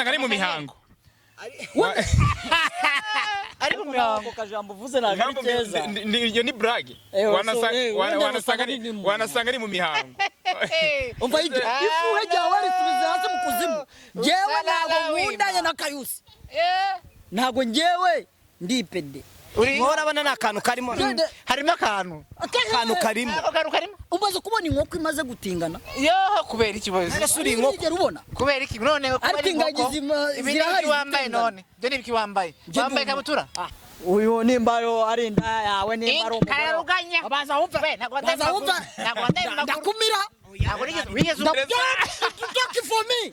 wanasanga ari mu mihango ari mu mihango kajambo vuze na gari cyeza iyo ni brag wanasanga ari mu mihango umva ije ifuhe ryawe risubiza hasi mu kuzimu jewe ntago nkundanye na Kayusi ntago njewe ndipede urabona nakantu karimo harimo akantu karimo umaze kubona inkoko imaze gutingana yo kubera ikibazo arasuri inkoko ubona kubera iki none ariko ingagizima zirahari wambaye none byo nibiki wambaye kabutura uyu nimbayo ari nda yawe nimbaro karuganya abaza umva ndakumira talking for me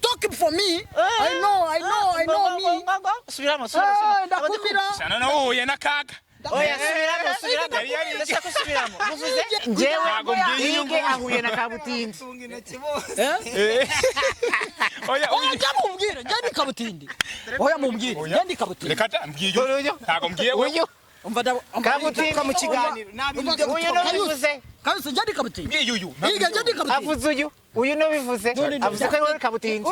talking for me I know me subiramo ndakumira sana na uhuye n'akaga oya subiramo muvuze njewe inge ahuye na kabutindi oya mumbwire njye kabutindi oya mumbwire njye kabutindi reka tambwiye ntago mbwiye uyu umva kabutindi mu kiganiro uyu no bivuze Kayusi njye kabutindi uyu njye kabutindi avuze uyu no bivuze avuze ko ari kabutindi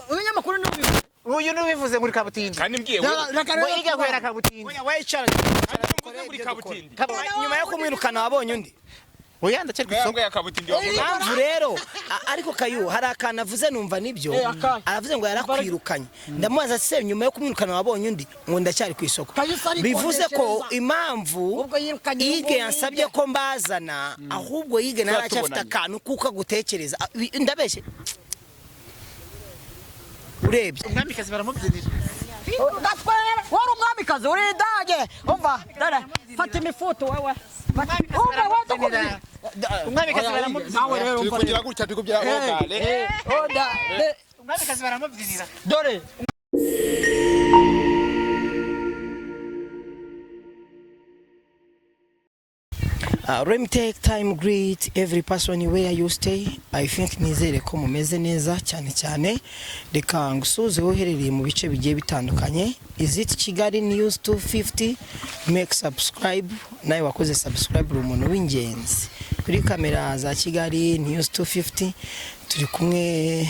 uriya makuru no bivuze uyu no bivuze muri kabutindi kandi mbwiye ngo iga kwera kabutindi oya wicara muri kabutindi nyuma yo kumwirukana wabonye undi oya ndacye gusonga ya kabutindi mpamvu rero ariko Kayu hari akantu avuze numva nibyo aravuze ngo yarakwirukanye ndamubaza se nyuma yo kumwirukana wabonye undi ngo ndacyari ku isoko bivuze ko impamvu Ige yansabye ko mbazana ahubwo Ige naracyafite akantu kuko gutekereza ndabeshye urebye umwamikazi baramubyinira wari umwamikazi uri dage umva dada fata imifuto wewe umwamikazi baramubyinira turi kugira gutya turi kubyara ogale umwamikazi baramubyinira dore let me take time greet every person where you stay. I think nizere ko mumeze neza cyane reka ngusuze woherereye mu bice bigiye bitandukanye. Is it Kigali News 250? Make subscribe nawe wakoze subscribe umuntu w'ingenzi kuri kamera za Kigali News 250 turi kumwe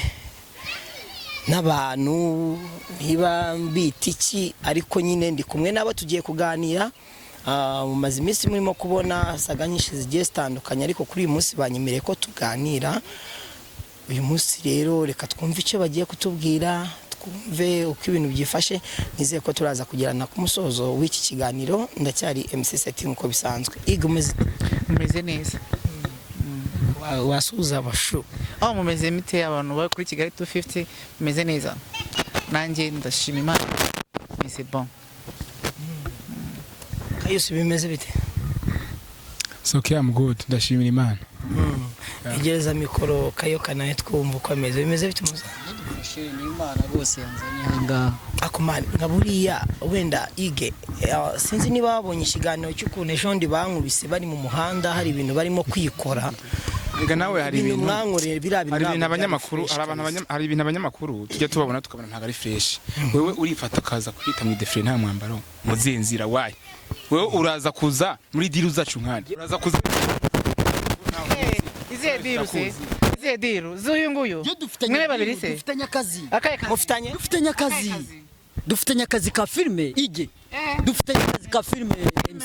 n'abantu niba mbitiki ariko nyine ndi kumwe nabo tugiye kuganira mumaze iminsi murimo kubona saga nyinshi zigiye zitandukanye ariko kuri uyu munsi banyemereye ko tuganira uyu munsi rero reka twumve icyo bagiye kutubwira twumve uko ibintu byifashe nizeye ko turaza kugerana ku musozo w'iki kiganiro ndacyari MC Setting uko bisanzwe mumeze neza wasuza abashu mumeze mite abantu bari kuri Kigali 250 mumeze neza nanjye ndashima Imana c'est bon Kayusi bimeze bite So okay, I'm good. Ndashimira Imana. Igereza mikoro Kayo kanaye twumva uko ameze bimeze bite muza ndashimira Imana rwose yanzanye hanga akomani ngaburiya wenda Ige sinzi niba babonye ikiganiro cy'ukuntu ejondi bankubise bari mu muhanda hari ibintu barimo kwikora ega nawe hari ibintu mwankoreye hari ibintu abanyamakuru hari ibintu abanyamakuru tujya tubabona tukabona ntago ari fresh wewe urifata kaza kwita mu defre nta mwambaro muzenzira wayi wewe uraza kuza muri diru zacu nkandi uraza kuza izihe diru z'uyu nguyu mwe babiri se dufitanye akazi ka filime Ige dufitanye akazi ka filime MC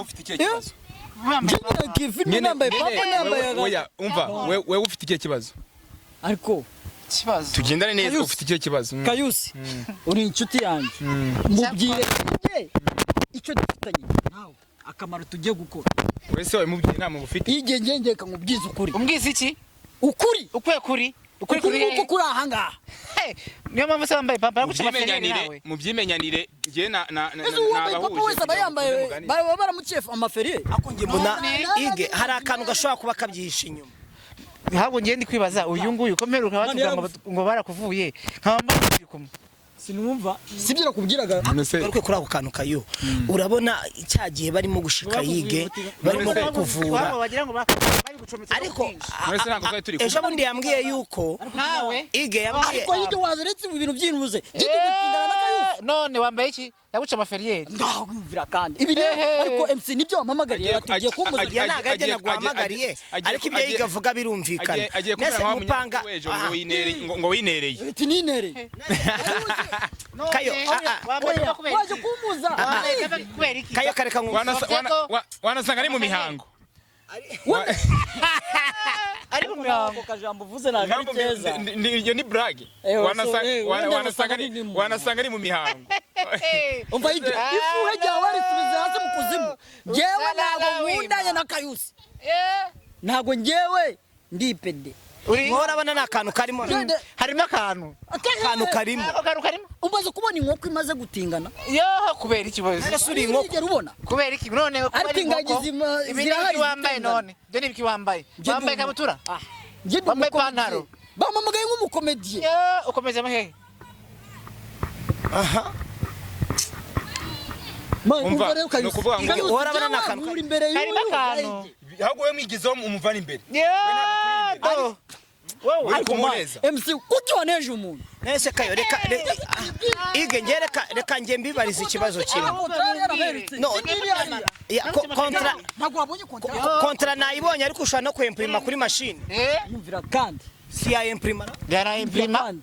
ufite icyo kibazo filime nambaye papa nambaye oya umva wewe ufite icyo kibazo ariko kibazo tugendane neza ufite icyo kibazo Kayusi uri inshuti yanjye mubwire icyo dufitanye nawe akamaro tugiye gukora wese wawe mubwire inama ufite Ige ngenge kamubwiza ukuri umbwiza iki ukuri ukuri kuri ahanga niyo mpamvu se wambaye papa aragucuma nawe mubyimenyanire je na papa wese abayambaye baramucefa amaferi akonge mbona Ige hari akantu gashobora kuba kabyihisha inyuma ntabwo ngende kwibaza uyu nguyu ko mperuka batuvuga ngo barakuvuye nkaba mbari kumwe sinumva sibyo nakubwiraga ariko kuri ako kantu Kayo urabona cyagiye barimo gushika Ige barimo kuvura ariko ejo bundi yambwiye yuko nawe Ige yambwiye ariko Ige wazeretse ibintu by'inuze giti gutindana na Kayusi none wambaye iki yaguca amaferiyeri ndahumvira kandi ibi rero ariko MC nibyo wampamagariye tugiye kumuzanya ntago ajya naguhamagariye ariko ibyo yigavuga birumvikana nese mupanga ngo winereye ati ninereye kayo waje kumuza kayo kareka wanasanga ari mu mihango ari mu mihango kajambo uvuze ntago ari keza iyo ni brag wanasanga ari mu mihango umva ije ifuhe ryawe risubize hasi mu kuzimu jewe ntago nkundanye na Kayusi ntago njyewe ndipede urabona n'akantu karimo harimo akantu karimo umaze kubona inkoko imaze gutingana yo kubera ikibazo suri inkoko ubona kubera iki none ariko ingagizi zirahari wambaye none byo nibiki wambaye kabutura wambaye ipantaro bamamagaye nk'umukomediye ukomeza amahehe aha umva ni ukuvuga ngo urabona n'akantu karimo akantu ahubwo we mwigizeho umuvana imbere wowe ariko MC kuki waneje umuntu nese kayo reka ige reka nge mbibariza ikibazo kimwe no kontra ntago wabonye kontra kontra nayibonye ariko ushaka no kwimprima kuri machine yumvira kandi si ya imprima yana imprima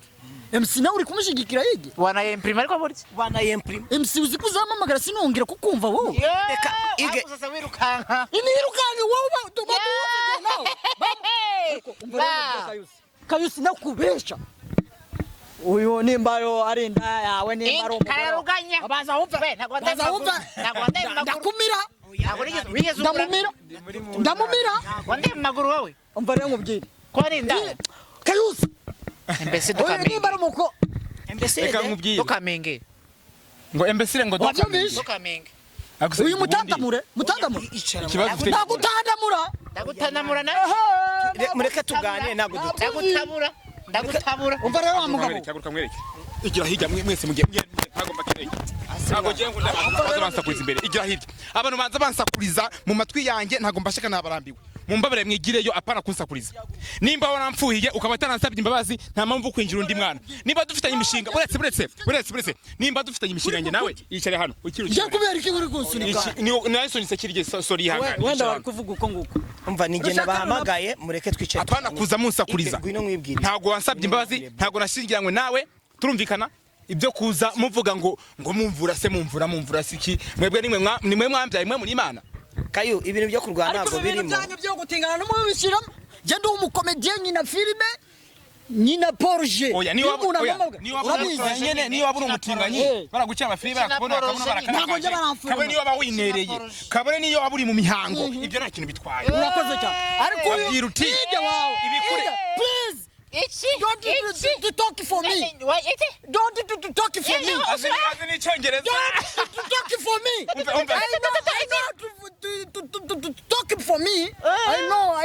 MC nawe uri kumushigikira yige wana imprima ariko burya wana imprima MC uzi kuzamamagara sinongera kukumva wowe reka ige sasa wirukanka imirukanka wowe Kayusi nakubesha uyu nimbayo ari inda yawe nimbaro kararuganya abaza umva ndakumira ndamumira wande maguru wawe umva rero nkubwire ko ari inda Kayusi mbese dukamenge nimbaro muko reka nkubwire dukamenge ngo embesire ngo dukamenge uyu mutandamure ikibazo ndagutandamura na mureke tuganire ndagutabura umva rero wa mugabo cyaguruka mwereke igira hirya mwese mugiye ntagomba keneye ntago giye ngo ndabansakuriza imbere igira hirya abantu banza bansakuriza mu matwi yanjye ntago mbashaka nabarambiwe mumbabare mwigireyo apana kunsakuriza nimba waramfuhiye ukaba atanansabye imbabazi nta mpamvu kwinjira undi mwana nimba dufitanye imishinga uretse nimba dufitanye imishinga nge nawe yicare hano je kubera iki uri kunsunika ni nasonise kirye sorry ihangane wenda bari kuvuga uko nguko umva nige nabahamagaye mureke twicare apana kuza munsakuriza ntago wansabye imbabazi ntago nashingiranywe nawe turumvikana ibyo kuza muvuga ngo mumvura siki mwebwe nimwe mwambyaye mwe muri Imana kayo ibintu byo kurwana ntabwo birimo ariko byo gutingana no mubishiramo je ndi umukomediye nyina filime nyina Porsche oya niyo wabura umutinganyi baragucira amafilime barakubona ntabwo nje baramfura kabone niyo bawinereye kabone niyo waburi mu mihango ibyo nta kintu bitwaye urakoze cyane ariko babwira uti ibikure please don't to talk for me. Don't to talk for me. Azi n'icyongereza. Don't to talk for me. I know to talk for me. I know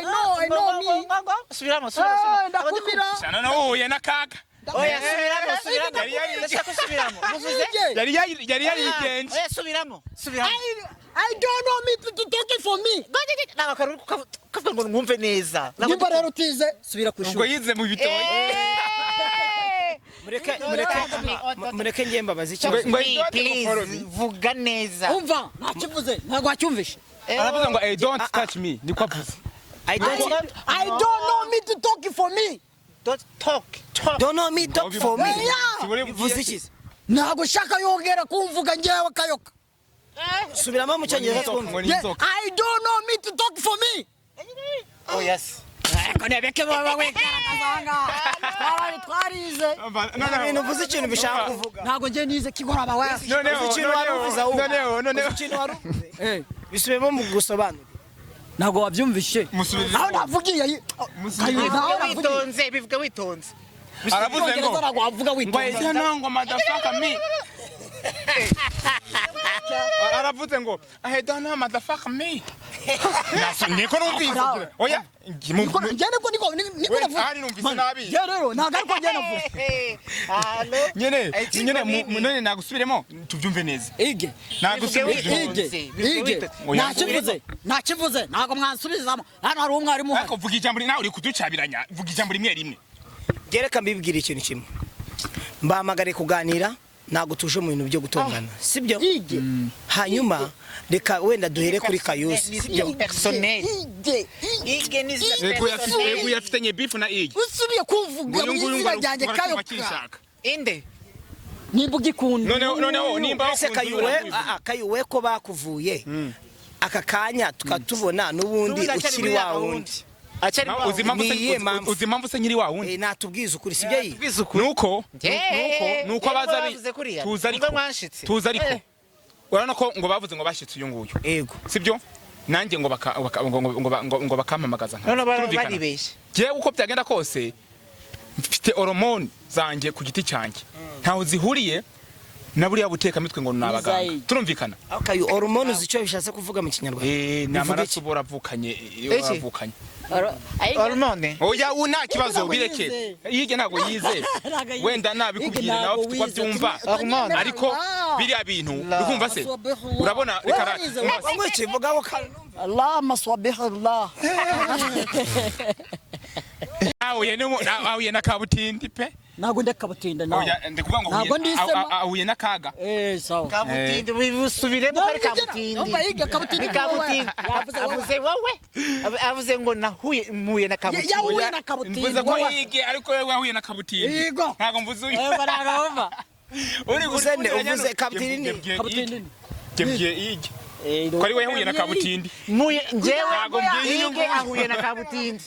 me. Subiramo. Ndakumira. Sana no uye nakaga. Oya subiramo. Yari yigenje. Oya subiramo. I don't know me to talk for me. Kavuga ngo mwumve neza. Nimba rero utize subira ku ishuri. Ubwo yize mu bitoyi. Mureke ngemba bazi please vuga neza. Umva ntakivuze ntago acyumvishe. Aravuze ngo I don't touch me niko avuze. I don't know me to talk for me. Don't know me talk for me. Bivuze iki? Ntago shaka yongera kumvuga ngewe kayoka. Subiramo mu cyongereza twumve. I don't know me to talk for me. Oh yes. Konebeke baba wekaragazanga. Twarize. None uvuze ikintu bishaka kuvuga. Ntago nje nize kigora ba wese. Uvuze ikintu waruvuza ubu. None ikintu waruvuze. Bisubemo mu gusobanura. Ntago wabyumvishe. Aho navugiye. Witonze bivuga witonze. Aravuze ngo wavuga witonze. Ngo motherfucker me. Aravuze ngo I don't know motherfucker me. Niko numvise. Oya. Niko navuga. Ari numvise nabi. Rero ntago ariko njye navuga. Allo. Nyene nagusubiremo tubyumve neza. Ige. Ige. Nakivuze. Ntago mwansubizamo. Hano hari umwarimu. Ariko vuga ijambo nawe uri kuducabiranya. Vuga ijambo rimwe. Gereka mbibwira ikintu kimwe. Mbahamagare kuganira ntago tuje mu bintu byo gutongana sibyo hanyuma reka wenda duhere kuri Kayusi Ego yafitanye beef na Igi. usubiye kuvuga izina ryanjye Kayoka inde nimba ugikunda noneho nimba ese Kayuwe ko bakuvuye aka kanya tukatubona nubundi ukiri wa wundi uzi impamvu se nyiri wa wundi natubwiza ukuri sibyo yi nuko abaza tuza ariko urabona ko ngo bavuze ngo bashitse uyu nguyu ego sibyo nanjye ngo bakampamagaza none baribeshye je uko byagenda kose mfite hormone zanjye ku giti cyanjye ntaho zihuriye na buriya buteka mitwe ngo nabaganga turumvikana akayo hormone zico bishatse kuvuga mu kinyarwanda ni amaraso boravukanye hormone oya una kibazo bireke yige ntago yize wenda nabikubwira nawe tukwa byumva ariko biriya bintu ukumva se urabona reka ngo kivugaho Allah maswabihullah ahuye na kabutindi pe nago ndakabutinda nawe oya ndikuvuga ngo ahuye na kaga sawa kabutindi bibusubiremo kari kabutindi avuze wowe avuze ngo muye na kabutindi yahuye na kabutindi mvuze ko yige ariko wewe wahuye na kabutindi ntago mvuze uyu baragomba uri uvuze kabutindi gebye yige ko ari we yahuye na kabutindi muye njewe yige ahuye na kabutindi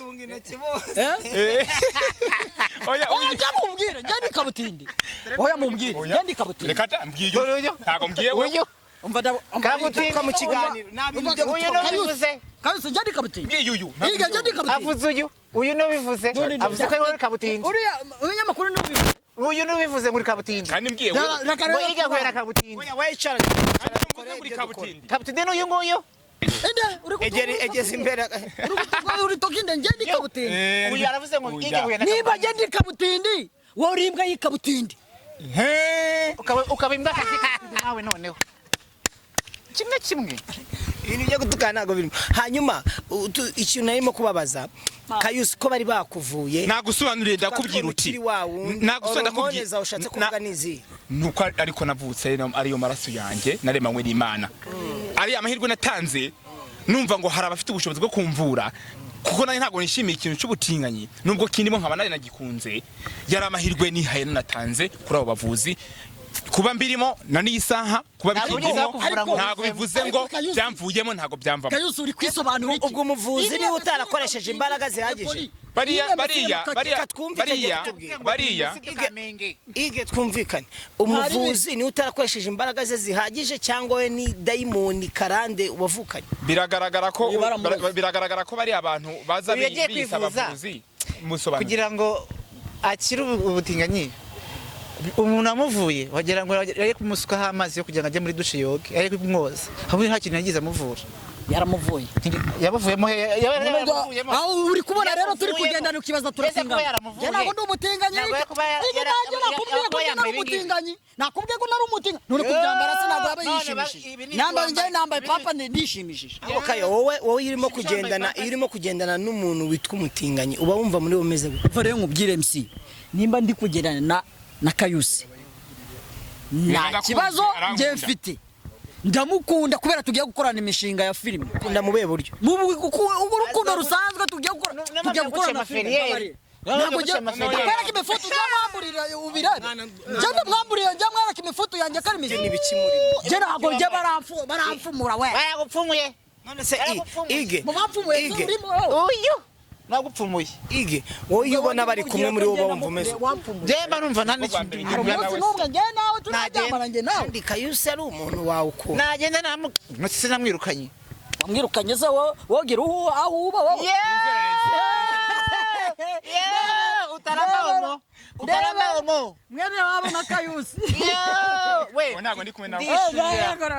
oya mumbwire njye kabutindi oya mumbwire njye kabutindi reka mbwiye ntago mbwiye uyu kabutindi mu kiganiro uyu no bivuze Kayusi njye kabutindi mbwiye uyu njye kabutindi avuze uyu no bivuze avuze ko ari kabutindi uriya makuru no bivuze uyu no bivuze muri kabutindi kandi mbwiye ngo yige ahuye na kabutindi oya wicara kabutindi n'uyu nguyu egeze imbere uri tokinde njye kabutindi uyu aravuze ngo yige ahuye na niba njye kabutindi wowe uri imbwa y'ikabutindi ukaba imbwa kazi nawe noneho kimwe ibintu byo gutukana ntago birimo hanyuma ikintu narimo kubabaza Kayusi ko bari bakuvuye nagusobanuriye ndakubwira uti nagusobanurira ndakubwira ushatse kuvuga nizi nuko ariko navutse ariyo maraso yanjye naremanywe n'Imana ari amahirwe natanze numva ngo hari abafite ubushobozi bwo kumvura kuko nanye ntago nishimiye ikintu cy'ubutinganyi nubwo kindimo nkaba nari nagikunze yari amahirwe nihaye natanze kuri abo bavuzi kuba mbirimo na nisaha kuba bikigimo ntago bivuze ngo byamvuyemo ntago byamvamo Kayusi uri kwisobanura ubwo umuvuzi ni utarakoresheje imbaraga zihagije bariya ige twumvikane umuvuzi ni utarakoresheje imbaraga ze zihagije cyangwa we ni daimoni karande wavukanye biragaragara ko bari abantu baza bisa abavuzi musobanura kugira ngo akire ubutinganyi umuntu amuvuye wagira ngo yari kumusukaho amazi yo kugira ngo ajye muri dushe yoge yari kumwoza hamwe nta kintu yagize amuvura yaramuvuye yabuvuyemo aho uri kubona rero turi kugendana ukibaza turasingana je nako ndi umutinganyi nakubwiye ko nari umutinganyi none kubyambara se ntabwo yaba yishimishije nambaye papa ndishimishije okayo wowe irimo kugendana n'umuntu witwa umutinganyi uba wumva muri umeze gute rero nkubwire MC nimba ndi kugendana na Kayusi nta kibazo nje mfite ndamukunda kubera tugiye gukorana imishinga ya filime ndamubeye buryo urukundo rusanzwe tugiye gukorana filime ntabwo njye kubera ko imifoto byamwamburira ubirane njye ndamwamburiye njye mwana ko imifoto yanjye kari mizi njye ntabwo njye baramfumura we baragupfumuye none se ige mubapfumuye uyu nagupfumuye ige wowe iyo ubona bari kumwe muri wo bumva umeze jemba numva nta n'ikintu umunsi n'umwe njye nawe turaryamana njye nawe kandi Kayusi ari umuntu wawe uko nagenda nasi namwirukanye wamwirukanye se wogira aho uba wowe utaramaomo mwene wabo na Kayusi we ntago ndi kumwe nawe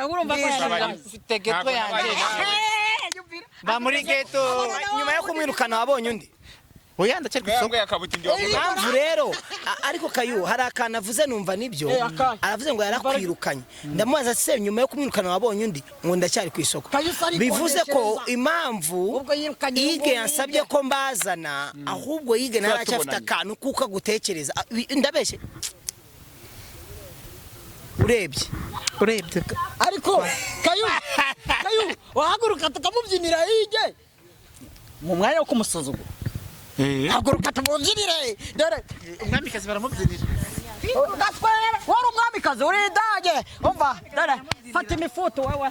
urumva ko mfite geto yanjye ba muri geto nyuma yo kumwirukana wabonye undi oya ndacyari kwisonga yakabutindi mpamvu rero ariko Kayu hari akana avuze numva nibyo aravuze ngo yarakwirukanye ndamubaza se nyuma yo kumwirukana wabonye undi ngo ndacyari ku isoko bivuze ko impamvu Ige yansabye ko mbazana ahubwo Ige naracyafite akantu kuko gutekereza ndabeshye urebye ariko kayu wahaguruka tukamubyinira hige mu mwanya wo kumusuzugura haguruka tumubyinire dore umwamikazi baramubyinira gaswera wari umwamikazi uri idage umva dore fata imifuto wewe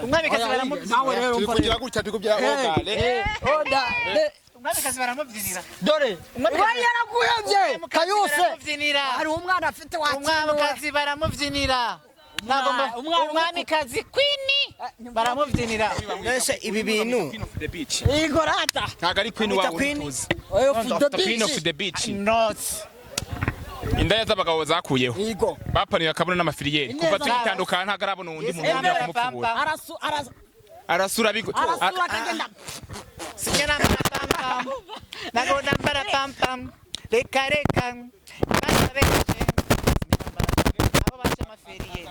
umwamikazi baramubyinira nawe rero kugira gutya bikubyira ogale umwamikazi baramubyinira dore we yaraguhebye kayuse baramubyinira hari umwana afite umwamikazi baramubyinira umwamikazi queen baramubyinira Nese ibi bintu igorata ntago ari queen wabo tuzi queen of the beach not indaya z'abagabo zakuyeho igo bapanira kabona n'amafiriyeri kuva tuyitandukana ntago arabona undi muntu ugiye kumupfubura arasura bigo akagenda sinyana pam pam nago nambara pam pam reka abo bacha amafiriyeri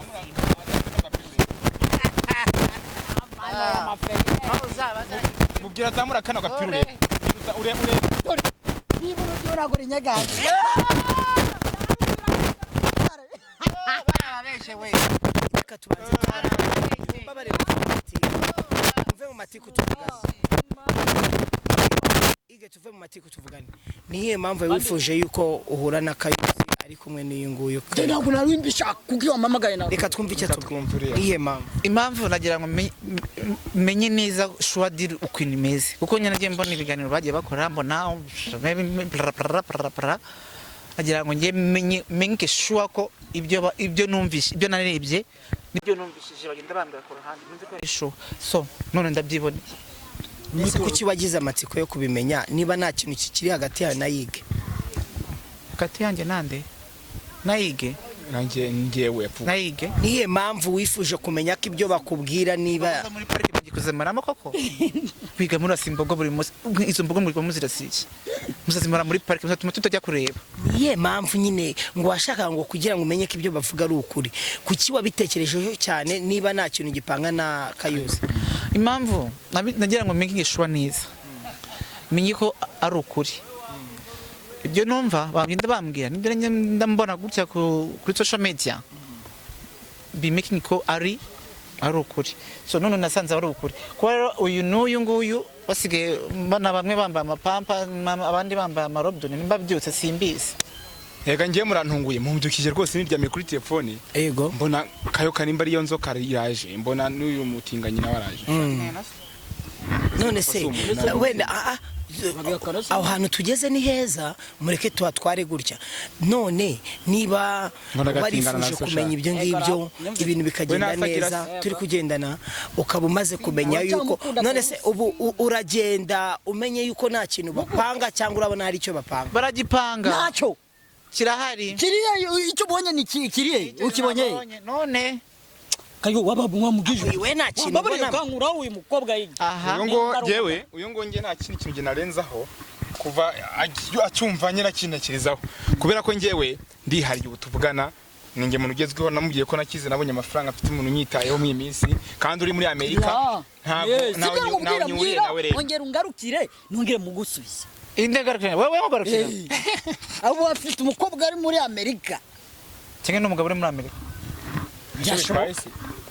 mubwira zamura kana gapirure niba uragura inyagazi reka tubanze babareba tuve mu matiku tuvugane tuve mu matiku tuvugane niyo mpamvu wifuje yuko uhura na Kayusi ari kumwe n'uyu nguyu ntabwo narimbisha kuko wamamagaye nawe reka twumve icyo twumvira niyo impamvu nagira ngo menye neza shwadiri uko imeze kuko nyine nagiye mbona ibiganiro bagiye bakora mbona nagira ngo ngiye menye shuwa ko ibyo numvishe ibyo narebye nibyo numvishije bagenda bambira ku ruhande nzi ko isho so none ndabyiboneye nese kuki wagize amatsiko yo kubimenya niba nta kintu kikiri hagati yawe na Yige hagati yanjye nande nayige nanjye ngewe yapfuye nayige niyo mpamvu wifuje kumenya ko ibyo bakubwira niba muri parike bagikoze marama koko biga muri asimbogo buri munsi izo mbogo muri muzirasiye muzazimara muri parike muzatuma tutajya kureba niyo mpamvu nyine ngo washaka ngo kugira ngo umenye ko ibyo bavuga ari ukuri kuki wabitekerejeho cyane niba nta kintu gipanga na Kayusi impamvu nagira ngo menye ishwa neza menye ko ari ukuri ibyo numva bagenda bambwira nibyo ndambona gutya kuri social media be making ko ari ukuri so none nasanze ari ukuri kuko rero uyu n'uyu nguyu basigaye bana bamwe bambaye amapampa abandi bambaye amarobdoni nimba byose simbizi Ega ngiye murantunguye mumbyukije rwose niryamye kuri telefone yego mbona kayo kanimba ariyo nzoka iraje mbona n'uyu mutinganyi nawe araje none se wenda aho hantu tugeze ni heza mureke tuhatware gutya none niba warifuje kumenya ibyo ngibyo ibintu bikagenda neza turi kugendana ukaba umaze kumenya yuko none se ubu uragenda umenye yuko nta kintu bapanga cyangwa urabona hari icyo bapanga baragipanga ntacyo kirahari kiriye icyo ubonye ni kiriye ukibonye none kayo wababumwa mugije we nta kintu babariye kankura uyu mukobwa yiga aha uyu ngo nge nta kintu kintu narenzaho kuva acyumva nyira kinakirizaho kubera ko ngewe ndihariye ubu tuvugana ninge muntu ugezweho namubwiye ko nakize nabonye amafaranga afite umuntu nyitayeho mu minsi kandi uri muri Amerika ntabwo nyuriye nawe rero ongera ungarukire nongere mugusubiza indegarukire wewe mugarukire abo afite umukobwa ari muri Amerika cyangwa n'umugabo uri muri Amerika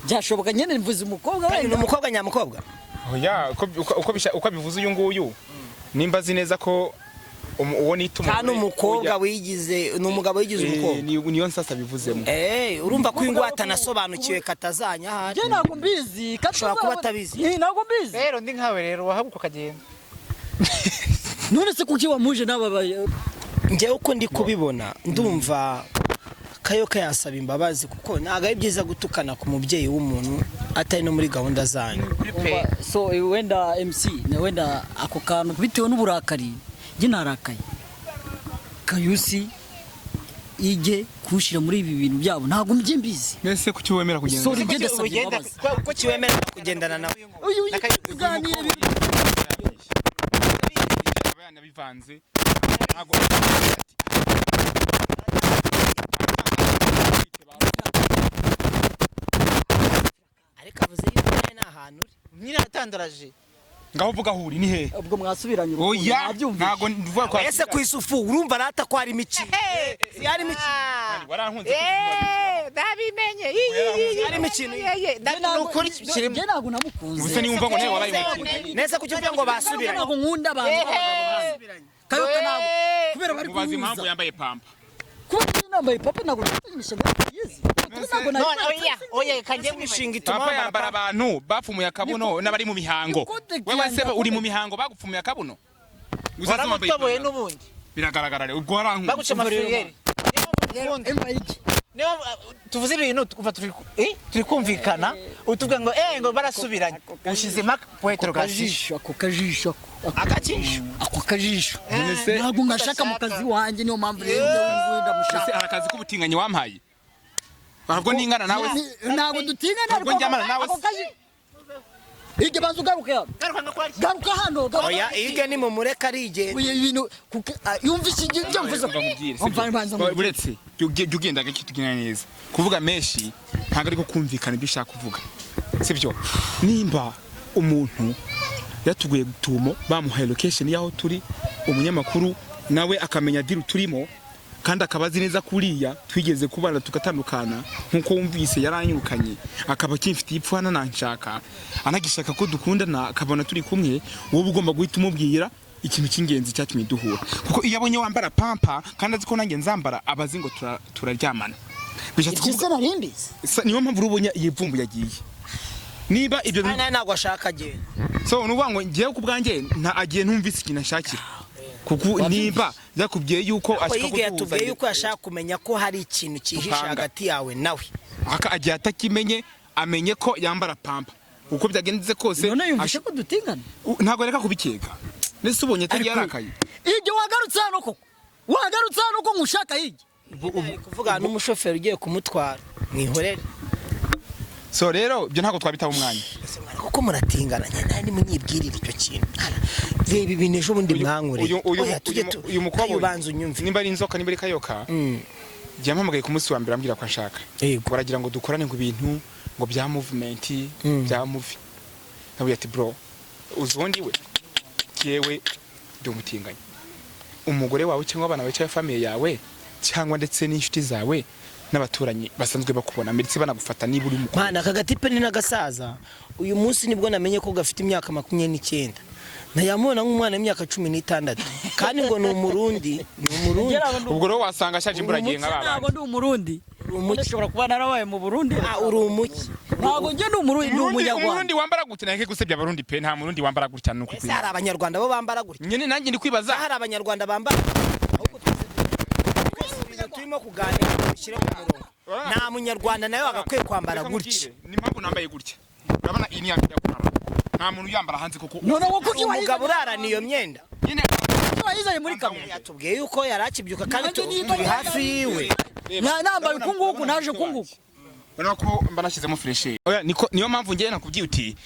byashoboka nyene mvuze umukobwa we ni umukobwa nyamukobwa oya uko bivuze uyu nguyu nimba azi neza ko uwo nituma kandi umukobwa wigize ni umugabo wigize umukobwa niyo nsasa bivuzemo urumva ko ingwa atanasobanukiwe katazanya ahari je ntabwo mbizi ashobora kuba atabizi ntabwo mbizi rero ndi nkawe rero wahabuka kagenda none se kuki wamuje n'ababaye njye uko ndi kubibona ndumva Kayoka yasaba imbabazi kuko ntago ari byiza gutukana ku mubyeyi w'umuntu atari no muri gahunda zanyu so wenda MC na wenda ako kantu bitewe n'uburakari nge narakaye Kayusi ige kushira muri ibi bintu byabo ntago mje mbizi mbese kuki wemera kugenda sorry nge ndasabye imbabazi ko kiwemera kugendana nawe uyu kuganira abana bivanze ntago ariko avuze yuko nta hantu uri nyina atandaraje ngaho uvuga huri ni he ubwo mwasubiranye oya ntago ndivuga ko ese ku isufu urumva rata ko hari imiki si hari imiki warankunze ndabimenye harimo ikintu nukuri kirimo njye ntabwo namukunze ubuse niwumva ngo nawe warayimukiye neza kuki uvuga ngo basubiranye ntabwo nkunda abantu basubiranye kayoka ntabwo kubera bari mubaza impamvu kubuza yambaye pampa kuba nambaye papa ntabwo natinyisha ndayizi oya kajye mishinga ituma papa yambara abantu bapfumuye akabuno n'abari mu mihango wewe se uri mu mihango bagupfumuye akabuno waramutoboye n'ubundi biragaragara rero ubwo warankunze baguca amafiriyeri niyo tuvuze ibintu kuva turi kumvikana utuvuga ngo ngo barasubiranye ushizemo poetro kajisho ako kajisho akajisho ntabwo ngashaka mu kazi wanjye niyo mpamvu rero ndamushaka hari akazi k'ubutinganyi wampaye ntabwo ningana nawe ntabwo dutingana ntabwo njyamana nawe ige banza ugaruka hano oya ige ni mumureka arige ibintu yumvise ibyo mvuze buretse ugenda gake tugina neza kuvuga menshi ntabwo ariko kumvikana ibyo ushaka kuvuga sibyo nimba umuntu yatuguye gutumo bamuhaye location yaho turi umunyamakuru nawe akamenya diru turimo kandi akabazi neza kuriya twigeze kubana tugatandukana nkuko wumvise yaranyirukanye akaba kimfitiye ipfana nanshaka anagishaka ko dukundana akabona turi kumwe wowe ugomba guhita umubwira ikintu cy'ingenzi cyatumye duhura kuko iyo abonye wambara pampa kandi azi ko nanjye nzambara abazi ngo turaryamana bishatse narimbize niyo mpamvu urubonye yivumbu yagiye niba ibyo ntabwo ashaka agenda so nuvuga ngo ngiye ku bwanjye agiye ntumvise ikintu ashakira kuko nimba yakubwiye yuko ashaka kutuza yatubwiye yuko ashaka kumenya ko hari ikintu cyihishe hagati yawe nawe agiye atakimenye amenye ko yambara pampa uko byagenze kose none yumvishe ko dutingana ntabwo reka kubikeka nese ubonye atari yarakaye ije wagarutse hano ko ngushaka ije kuvuga n'umushoferi ugiye kumutwara mwihorere so rero byo ntabwo twabitaho umwanya kuko muratingana nyine munyibwirira icyo kintu reba ibintu ejo bundi mwankureye uyu mukobwa ubanza unyumve nimba ari inzoka nimba ari kayoka yampamagaye ku munsi wa mbere ambwira ko ashaka baragira ngo dukorane ngo ibintu ngo bya movement bya movie nawe ati bro uzundi we yewe ndi umutinganya umugore wawe cyangwa abana bawe cyangwa family yawe cyangwa ndetse n'inshuti zawe n'abaturanyi basanzwe bakubona ndetse banagufata niba uri umukobwa mana akagatipe ni n'agasaza uyu munsi nibwo namenye ko gafite imyaka 29 nayamubona nk'umwana w'imyaka 16 kandi ngo ni umurundi ubwo rero wasanga ashaje imburagiye nk'abana ntabwo ndi umurundi ushobora kuba narabaye mu Burundi uri umuki ntabwo njye ndi umurundi ndi umunyarwanda umurundi wambara gutya nake gusebya abarundi pe nta murundi wambara gutya nuko kwiba hari abanyarwanda bo bambara gutya nyene nanjye ndi kwibaza hari abanyarwanda bambara ahubwo turimo kuganira gushyira ku murongo nta munyarwanda nawe agakwiye kwambara gutya ni mpamvu nambaye gutya urabona iyi ni yakujya kurara nta muntu yambara hanze koko none wo kuki umugabo urarana iyo myenda nyine wayizaye muri kamera yatubwiye yuko yarakibyuka kandi turi hafi yiwe nambaye ukunguku naje kunguku urabona ko mba nashyizemo freshe niyo mpamvu ngiye nakubwiye uti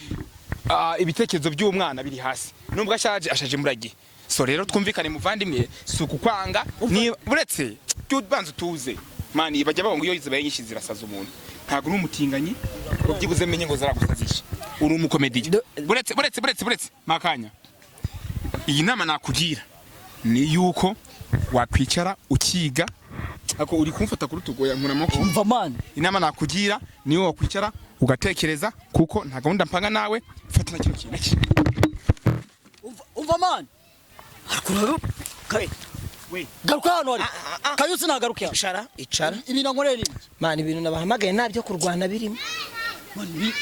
ibitekerezo by'umwana biri hasi nubwo ashaje murage so rero twumvikane muvandimwe si ukukwanga ni buretse banza utuze mani bajya babonga iyo zibaye nyinshi zirasaza umuntu ntabwo uri umutinganyi ubyibuze menye ngo zaragusazisha uri umukomediye buretse makanya iyi nama nakugira ni yuko wakwicara ukiga ako uri kumfata kuri tugoya nkuramako umva man inama nakugira niyo wakwicara ugatekereza kuko nta gahunda mpanga nawe fata na kintu kinaki umva man akuraro kai garuka hano ari kayusi nagaruke icara ibintu nkorera man ibintu nabahamagaye nabyo kurwana birimo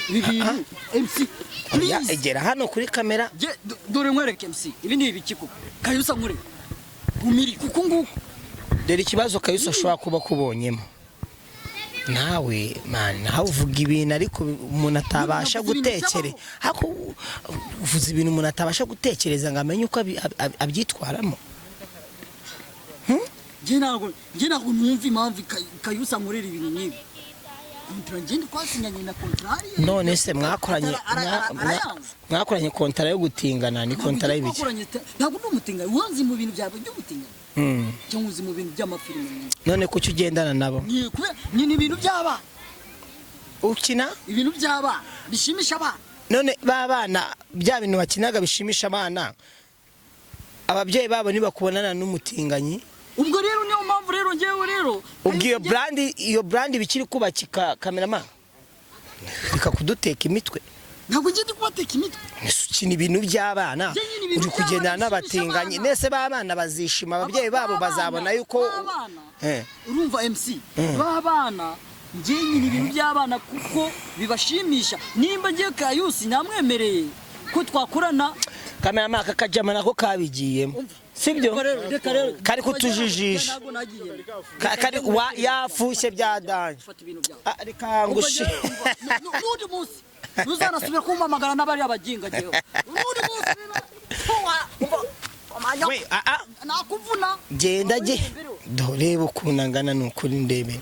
ibintu MC please egera hano kuri kamera dore nkwereke MC ibi ni ibiki kuko kayusa nkore umiri kuko nguko dore ikibazo kayusa ashobora kuba kubonyemo nawe man nawe uvuga ibintu ariko umuntu atabasha gutekereza hako uvuze ibintu umuntu atabasha gutekereza ngo amenye uko abyitwaramo njye ntabwo numva impamvu kayusa nkorera ibintu n'ibi kontra ngende kwasinyanye na kontrari none se mwakoranye kontara yo gutingana ni kontara y'ibiki ntabwo ndi umutingana wanzi mu bintu byawe by'umutingana cyangwa uzi mu bintu by'amafilime none kuki ugendana nabo ni ibintu by'abana ukina ibintu by'abana bishimisha abana none babana bya bintu bakinaga bishimisha abana ababyeyi babo nibakubonana n'umutinganyi ubwo rero niyo mpamvu rero ngewe rero ubwo iyo brand bikiri kubakika cameraman bikakuduteka imitwe ntabwo ngiye kubateka imitwe ukina ibintu by'abana uri kugendana n'abatinganyi nese b'abana bazishima ababyeyi babo bazabona yuko urumva MC b'abana ngiye nyine ibintu by'abana kuko bibashimisha nimba ngiye Kayusi namwemereye ko twakorana cameraman kakajama nako kabigiyemo sibyo kari kutujijisha kari yafushe byadanje reka ngushi n'undi munsi ntuzanasubira kumpamagara n'abari abaginga jewe n'undi munsi nakuvuna genda je doreba ukuntu angana n'ukuri ndebe